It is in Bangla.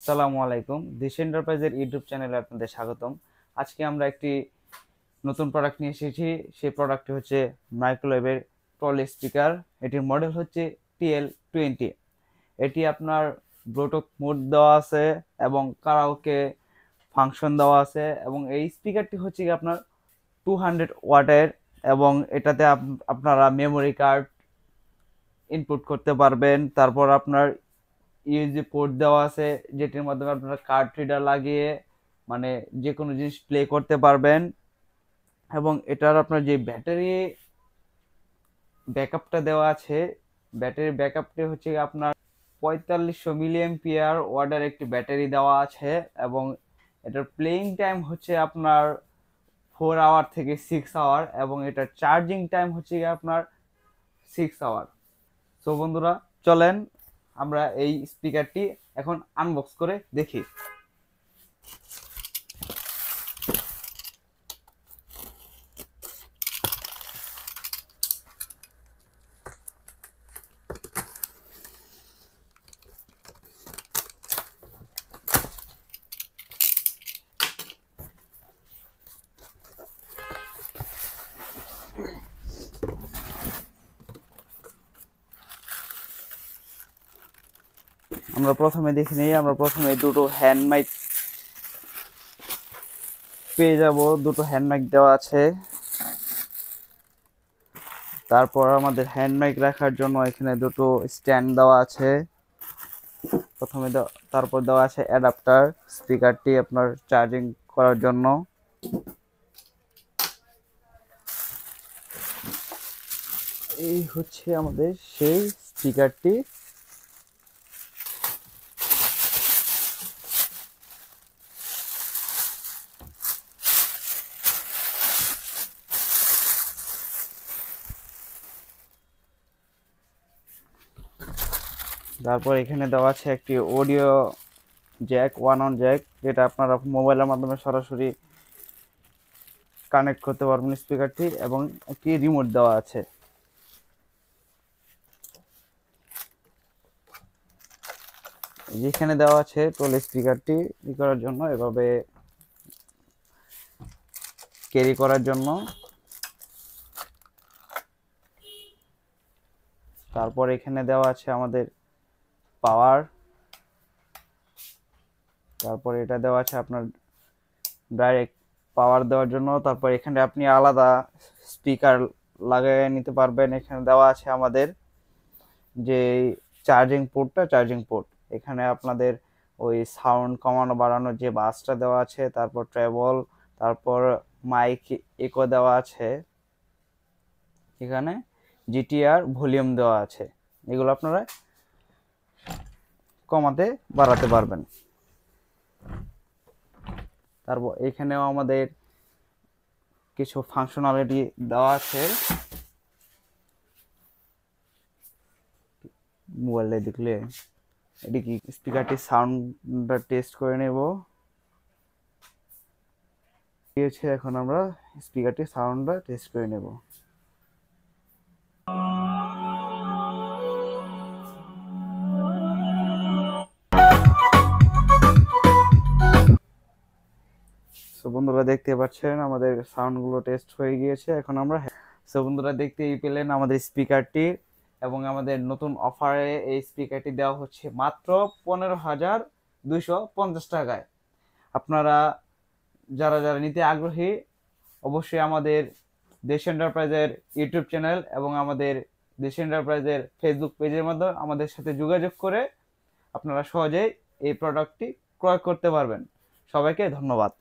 আসসালামু আলাইকুম। দেশ এন্টারপ্রাইজের ইউটিউব চ্যানেলে আপনাদের স্বাগতম। আজকে আমরা একটি নতুন প্রোডাক্ট নিয়ে এসেছি। সেই প্রোডাক্টটি হচ্ছে মাইক্রোওয়েভের টল স্পিকার। এটির মডেল হচ্ছে TL20। এটি আপনার ব্লুটুথ মোড দেওয়া আছে এবং কারাওকে ফাংশন দেওয়া আছে, এবং এই স্পিকারটি হচ্ছে কি আপনার 200 ওয়াটের, এবং এটাতে আপনারা মেমোরি কার্ড ইনপুট করতে পারবেন। তারপর আপনার ইউএসবি পোর্ট দেওয়া আছে, যেটির মাধ্যমে আপনারা কার্ড রিডার লাগিয়ে মানে যে কোনো জিনিস প্লে করতে পারবেন। এবং এটার আপনার যে ব্যাটারি ব্যাকআপটা দেওয়া আছে, ব্যাটারি ব্যাকআপটি হচ্ছে আপনার 4500 মিলি অ্যাম্পিয়ার ওয়াটের একটি ব্যাটারি দেওয়া আছে, এবং এটার প্লেইং টাইম হচ্ছে আপনার 4 আওয়ার থেকে 6 আওয়ার, এবং এটার চার্জিং টাইম হচ্ছে আপনার 6 আওয়ার। তো বন্ধুরা, চলেন আমরা এই স্পিকারটি এখন আনবক্স করে দেখি। আমরা প্রথমে দেখে নিই। আমরা প্রথমে দুটো হ্যান্ড মাইক পেয়ে যাব। দুটো হ্যান্ড মাইক দেওয়া আছে। তারপর আমাদের হ্যান্ড মাইক রাখার জন্য এখানে দুটো স্ট্যান্ড দেওয়া আছে। তারপর দেওয়া আছে অ্যাডাপ্টার, স্পিকারটি আপনার চার্জিং করার জন্য। এই হচ্ছে আমাদের সেই স্পিকারটি। তারপর এখানে দেওয়া আছে একটি অডিও জ্যাক, 1 অন জ্যাক, যেটা আপনারা মোবাইলের মাধ্যমে সরাসরি কানেক্ট করতে পারবেন স্পিকারটি, এবং একটি রিমোট দেওয়া আছে। যেখানে দেওয়া আছে টোল স্পিকারটি ই করার জন্য, এভাবে ক্যারি করার জন্য। তারপর এখানে দেওয়া আছে আমাদের পাওয়ার। তারপর এটা দেওয়া আছে আপনার ডাইরেক্ট পাওয়ার দেওয়ার জন্য। তারপর এখানে আপনি আলাদা স্পিকার লাগিয়ে নিতে পারবেন। এখানে দেওয়া আছে আমাদের যে চার্জিং পোর্ট। এখানে আপনাদের ওই সাউন্ড কমানো বাড়ানোর যে বাসটা দেওয়া আছে, তারপর ট্রেবল, তারপর মাইক ইকো দেওয়া আছে। এখানে জিটিআর ভলিউম দেওয়া আছে। এগুলো আপনারা কমাতে বাড়াতে পারবেন। তারপর এখানেও আমাদের কিছু ফাংশনালিটি দেওয়া আছে। মোবাইলে দেখলে এটি কি, স্পিকারটি সাউন্ডটা টেস্ট করে নেব। এখন আমরা স্পিকারটি সাউন্ডটা টেস্ট করে নেব। বন্ধুরা দেখতে পাচ্ছেন আমাদের সাউন্ডগুলো টেস্ট হয়ে গিয়েছে। এখন আমরা বন্ধুরা দেখতেই পেলেন আমাদের স্পিকারটি, এবং আমাদের নতুন অফারে এই স্পিকারটি দেওয়া হচ্ছে মাত্র 15,250 টাকায়। আপনারা যারা যারা নিতে আগ্রহী, অবশ্যই আমাদের দেশ এন্টারপ্রাইজের ইউটিউব চ্যানেল এবং আমাদের দেশ এন্টারপ্রাইজের ফেসবুক পেজের মাধ্যমে আমাদের সাথে যোগাযোগ করে আপনারা সহজেই এই প্রোডাক্টটি ক্রয় করতে পারবেন। সবাইকে ধন্যবাদ।